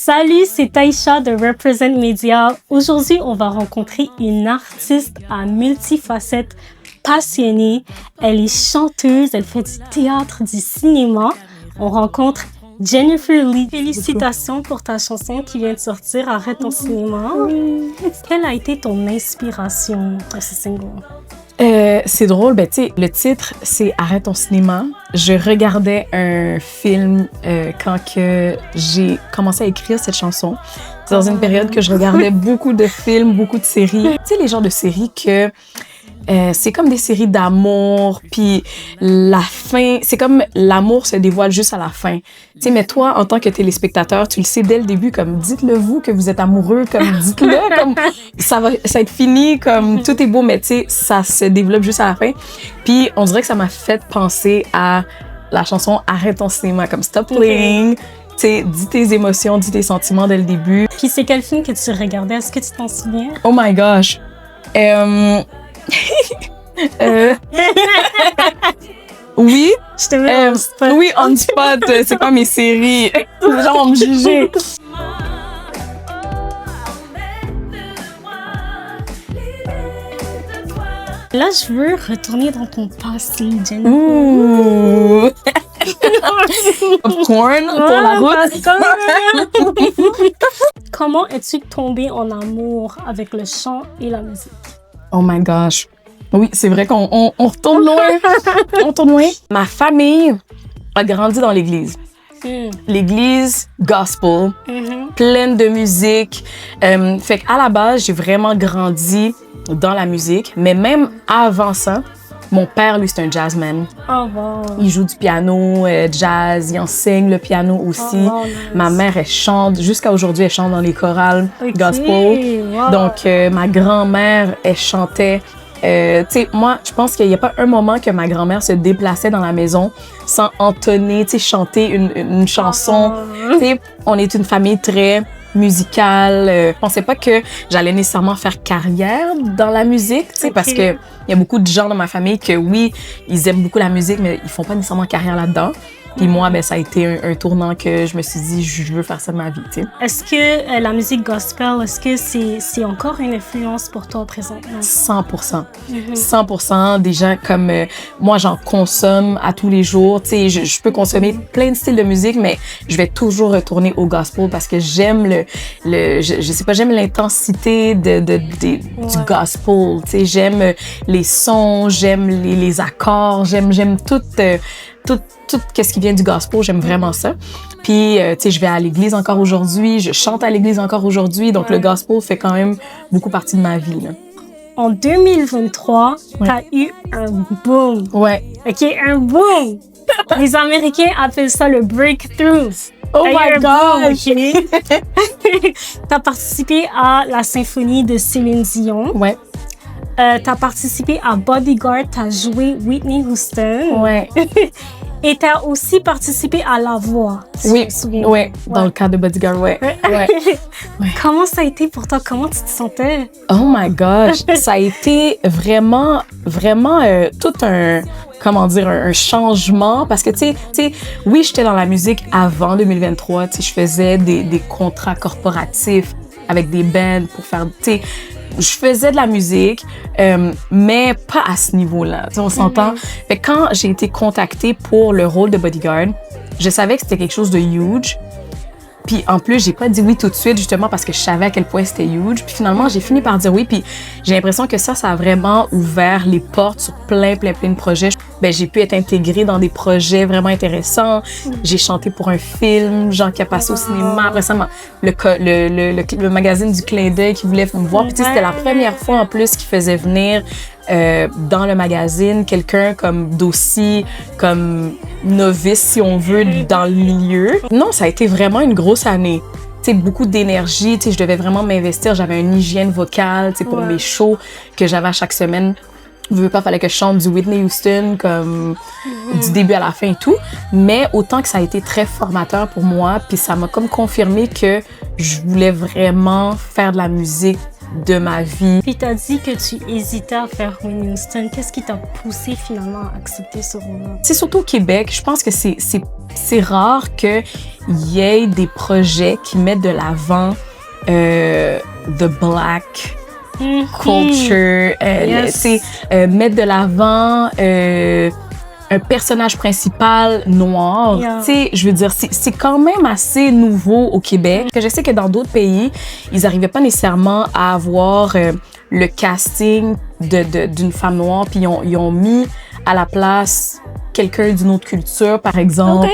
Salut, c'est Taïcha de Represent Media. Aujourd'hui, on va rencontrer une artiste à multifacettes, passionnée. Elle est chanteuse, elle fait du théâtre, du cinéma. On rencontre Jennifer Lee. Félicitations pour ta chanson qui vient de sortir, Arrête ton cinéma. Quelle a été ton inspiration pour ce single? C'est drôle, tu sais, le titre, c'est Arrête ton cinéma. Je regardais un film quand que j'ai commencé à écrire cette chanson. C'est dans une période que je regardais beaucoup de films, beaucoup de séries. Tu sais, les genres de séries que c'est comme des séries d'amour, puis la fin, c'est comme l'amour se dévoile juste à la fin. Tu sais, mais toi, en tant que téléspectateur, tu le sais dès le début, comme dites-le vous que vous êtes amoureux, comme dites-le, comme ça va être fini, comme tout est beau, mais tu sais, ça se développe juste à la fin. Puis on dirait que ça m'a fait penser à la chanson Arrête ton cinéma, comme Stop Playing. Tu sais, dis tes émotions, dis tes sentiments dès le début. Puis c'est quel film que tu regardais? Est-ce que tu t'en souviens? Oh my gosh! Oui. Je te mets on spot. Oui, on spot. C'est pas mes séries. Les gens vont me juger. Là, je veux retourner dans ton passé, Jennifer. Ouh. Popcorn pour la route. Comment es-tu tombée en amour avec le chant et la musique? Oh my gosh. Oui, c'est vrai qu'on retourne loin. On retourne loin. Ma famille a grandi dans l'église. L'église gospel, pleine de musique. Fait qu'à la base, j'ai vraiment grandi dans la musique. Mais même avant ça, mon père, lui, c'est un jazzman. Oh, wow. Il joue du piano, jazz, il enseigne le piano aussi. Oh, nice. Ma mère, elle chante. Jusqu'à aujourd'hui, elle chante dans les chorales gospel. Wow. Donc, ma grand-mère, elle chantait. Tu sais, moi, je pense qu'il n'y a pas un moment que ma grand-mère se déplaçait dans la maison sans entonner, tu sais, chanter une chanson. Tu sais, on est une famille très musicale. Je pensais pas que j'allais nécessairement faire carrière dans la musique, tu sais, parce que il y a beaucoup de gens dans ma famille que, oui, ils aiment beaucoup la musique, mais ils font pas nécessairement carrière là-dedans. Puis moi, ben, ça a été un tournant que je me suis dit, je veux faire ça de ma vie, tu sais. Est-ce que la musique gospel, est-ce que c'est encore une influence pour toi présentement? 100%. 100%. Déjà, comme moi, j'en consomme à tous les jours. Tu sais, je peux consommer plein de styles de musique, mais je vais toujours retourner au gospel parce que j'aime je sais pas, j'aime l'intensité du gospel. Tu sais, j'aime les sons, j'aime les accords, j'aime tout ce qui vient du gospel, j'aime vraiment ça. Puis, tu sais, je vais à l'église encore aujourd'hui, je chante à l'église encore aujourd'hui, donc le gospel fait quand même beaucoup partie de ma vie, là. En 2023, t'as eu un boom. Ouais. OK, un boom. Les Américains appellent ça le breakthrough. Oh my gosh! Okay? T'as participé à la symphonie de Céline Dion. Ouais. T'as participé à Bodyguard, t'as joué Whitney Houston. Ouais. Et t'as aussi participé à La Voix. Si Oui, je me souviens. ouais, dans le cadre de Bodyguard, ouais. Comment ça a été pour toi? Comment tu te sentais? Oh my gosh! Ça a été vraiment tout un, comment dire, un changement. Parce que, tu sais, oui, j'étais dans la musique avant 2023. Tu sais, je faisais des contrats corporatifs avec des bands pour faire, tu sais, je faisais de la musique, mais pas à ce niveau-là. Tu sais, on s'entend. Fait que quand j'ai été contactée pour le rôle de Bodyguard, je savais que c'était quelque chose de huge. Puis en plus, j'ai pas dit oui tout de suite, justement parce que je savais à quel point c'était huge. Puis finalement, j'ai fini par dire oui. Puis j'ai l'impression que ça a vraiment ouvert les portes sur plein de projets. Ben, j'ai pu être intégrée dans des projets vraiment intéressants. J'ai chanté pour un film, genre qui a passé au cinéma. Après ça, le magazine du Clin d'œil qui voulait me voir. Puis tu sais, c'était la première fois en plus qu'ils faisaient venir dans le magazine quelqu'un comme d'aussi comme novice, si on veut, dans le milieu. Non, ça a été vraiment une grosse année. Tu sais, beaucoup d'énergie, tu sais, je devais vraiment m'investir. J'avais une hygiène vocale, tu sais, pour mes shows que j'avais à chaque semaine. Je veux pas, fallait que je chante du Whitney Houston comme du début à la fin et tout. Mais autant que ça a été très formateur pour moi, puis ça m'a comme confirmé que je voulais vraiment faire de la musique de ma vie. Puis t'as dit que tu hésitais à faire Whitney Houston. Qu'est-ce qui t'a poussé finalement à accepter ce rôle-là? C'est surtout au Québec, je pense que c'est rare qu'il y ait des projets qui mettent de l'avant the black culture, mettre de l'avant un personnage principal noir. Yeah. Tu sais, je veux dire, c'est quand même assez nouveau au Québec. Je sais que dans d'autres pays, ils n'arrivaient pas nécessairement à avoir le casting d'une femme noire, puis ils ont mis à la place quelqu'un d'une autre culture, par exemple,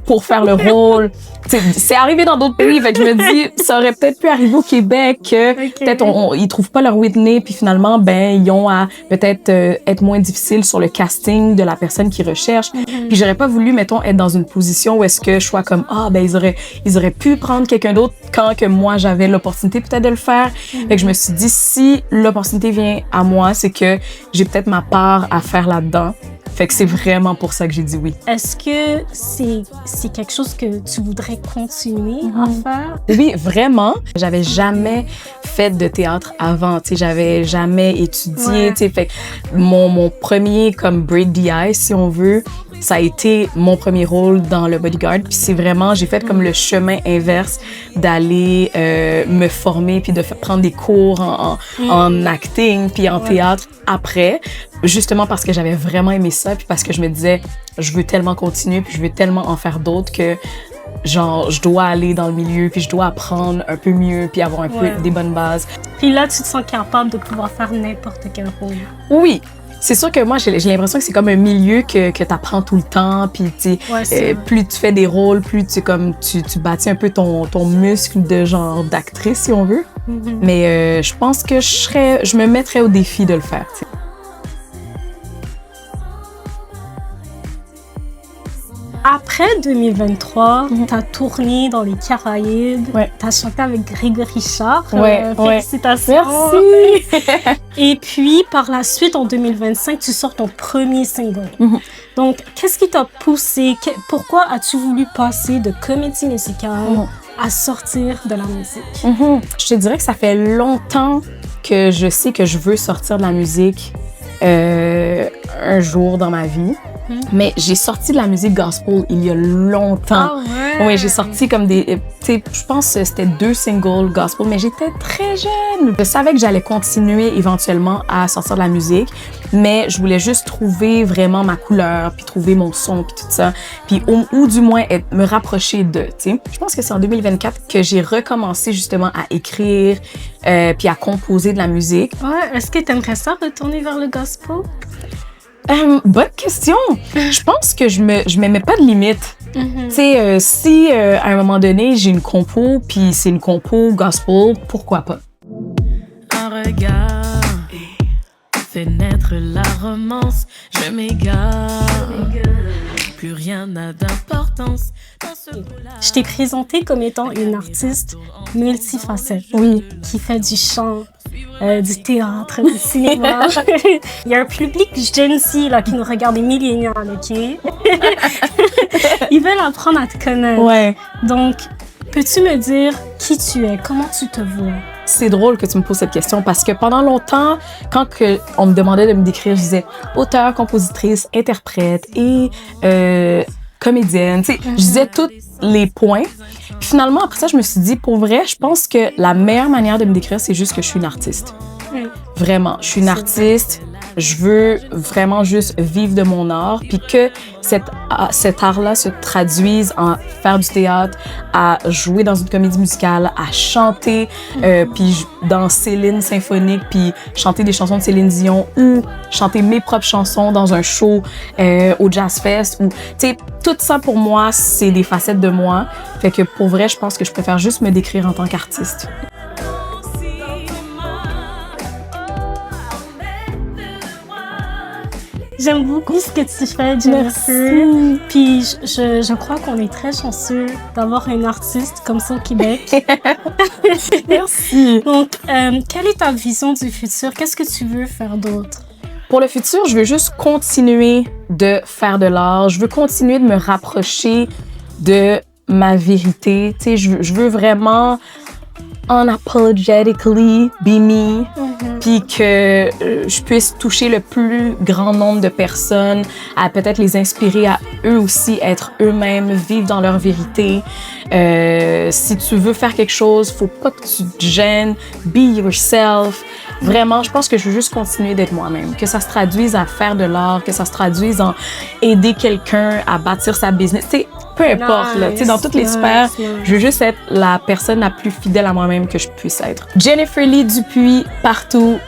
pour faire le rôle. C'est arrivé dans d'autres pays, fait que je me dis, ça aurait peut-être pu arriver au Québec que peut-être ils trouvent pas leur Whitney, puis finalement, ben, ils ont à peut-être être moins difficiles sur le casting de la personne qu'ils recherchent. Puis j'aurais pas voulu, mettons, être dans une position où est-ce que je sois comme, ben, ils auraient pu prendre quelqu'un d'autre quand que moi, j'avais l'opportunité peut-être de le faire. Fait que je me suis dit, si l'opportunité vient à moi, c'est que j'ai peut-être ma part à faire là-dedans. Fait que c'est vraiment pour ça que j'ai dit oui. Est-ce que c'est quelque chose que tu voudrais continuer à faire? Oui, vraiment. J'avais jamais fait de théâtre avant, tu sais, j'avais jamais étudié, tu sais, fait que mon premier comme break the ice, si on veut, ça a été mon premier rôle dans Le Bodyguard. Puis c'est vraiment, j'ai fait comme le chemin inverse d'aller me former puis de prendre des cours en acting puis en théâtre après, justement parce que j'avais vraiment aimé ça puis parce que je me disais, je veux tellement continuer puis je veux tellement en faire d'autres que genre, je dois aller dans le milieu puis je dois apprendre un peu mieux puis avoir un peu des bonnes bases. Puis là, tu te sens capable de pouvoir faire n'importe quel rôle. Oui. C'est sûr que moi, j'ai l'impression que c'est comme un milieu que tu apprends tout le temps. Puis, plus tu fais des rôles, plus tu bâtis un peu ton muscle de genre d'actrice, si on veut. Mais je pense que je me mettrais au défi de le faire. T'sais. Après 2023, t'as tourné dans les Caraïbes, t'as chanté avec Grégory Richard. Félicitations! Merci! Et puis, par la suite, en 2025, tu sors ton premier single. Donc, qu'est-ce qui t'a poussé? Pourquoi as-tu voulu passer de comédie musicale à sortir de la musique? Je te dirais que ça fait longtemps que je sais que je veux sortir de la musique un jour dans ma vie. Mais j'ai sorti de la musique gospel il y a longtemps. Oui, j'ai sorti comme des... Tu sais, je pense que c'était 2 singles gospel, mais j'étais très jeune. Je savais que j'allais continuer éventuellement à sortir de la musique, mais je voulais juste trouver vraiment ma couleur, puis trouver mon son, puis tout ça. Puis ou du moins me rapprocher de, tu sais. Je pense que c'est en 2024 que j'ai recommencé justement à écrire, puis à composer de la musique. Ouais, est-ce que tu aimerais ça retourner vers le gospel? Bonne question. Je pense que je me mets pas de limite. Tu sais, si à un moment donné j'ai une compo, puis c'est une compo gospel, pourquoi pas? Un regard fait naître la romance. Je m'égare. Plus rien n'a d'importance. Je t'ai présentée comme étant une artiste multifacette. Oui. Qui fait du chant, du théâtre, du cinéma. Il y a un public Gen Z là, qui nous regarde, des milléniaux, OK? Ils veulent apprendre à te connaître. Ouais. Donc, peux-tu me dire qui tu es? Comment tu te vois? C'est drôle que tu me poses cette question parce que pendant longtemps, quand on me demandait de me décrire, je disais auteure, compositrice, interprète et comédienne. Tu sais, je disais tous les points. Puis finalement, après ça, je me suis dit, pour vrai, je pense que la meilleure manière de me décrire, c'est juste que je suis une artiste. Vraiment, je suis une artiste. Je veux vraiment juste vivre de mon art, puis que cet art-là se traduise en faire du théâtre, à jouer dans une comédie musicale, à chanter, puis dans Céline symphonique, puis chanter des chansons de Céline Dion ou chanter mes propres chansons dans un show au Jazz Fest. Ou, tu sais, tout ça pour moi, c'est des facettes de moi. Fait que pour vrai, je pense que je préfère juste me décrire en tant qu'artiste. J'aime beaucoup ce que tu fais, Jennifer. Merci. Puis je crois qu'on est très chanceux d'avoir une artiste comme ça au Québec. Merci. Donc, quelle est ta vision du futur? Qu'est-ce que tu veux faire d'autre? Pour le futur, je veux juste continuer de faire de l'art. Je veux continuer de me rapprocher de ma vérité. Tu sais, je veux vraiment unapologetically be me, puis que je puisse toucher le plus grand nombre de personnes, à peut-être les inspirer à eux aussi être eux-mêmes, vivre dans leur vérité. Si tu veux faire quelque chose, faut pas que tu te gênes, be yourself. Vraiment, je pense que je veux juste continuer d'être moi-même, que ça se traduise à faire de l'art, que ça se traduise en aider quelqu'un à bâtir sa business. Tu sais, peu importe, là, tu sais, dans toutes les sphères, je veux juste être la personne la plus fidèle à moi-même que je puisse être. Jennifer Lee Dupuis, partout.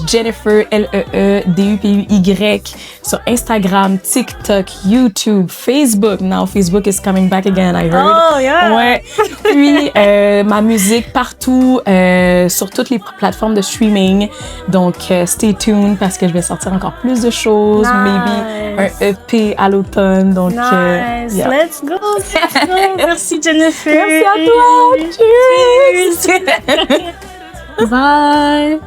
Jennifer, L-E-E-D-U-P-U-Y, sur Instagram, TikTok, YouTube, Facebook. Now Facebook is coming back again, I heard. Oh, yeah! Ouais. Puis, ma musique partout, sur toutes les plateformes de streaming. Donc, stay tuned parce que je vais sortir encore plus de choses. Nice. Maybe un EP à l'automne. Donc, Nice. yeah. Let's go. Merci Jennifer. Merci à toi. Cheers. Bye.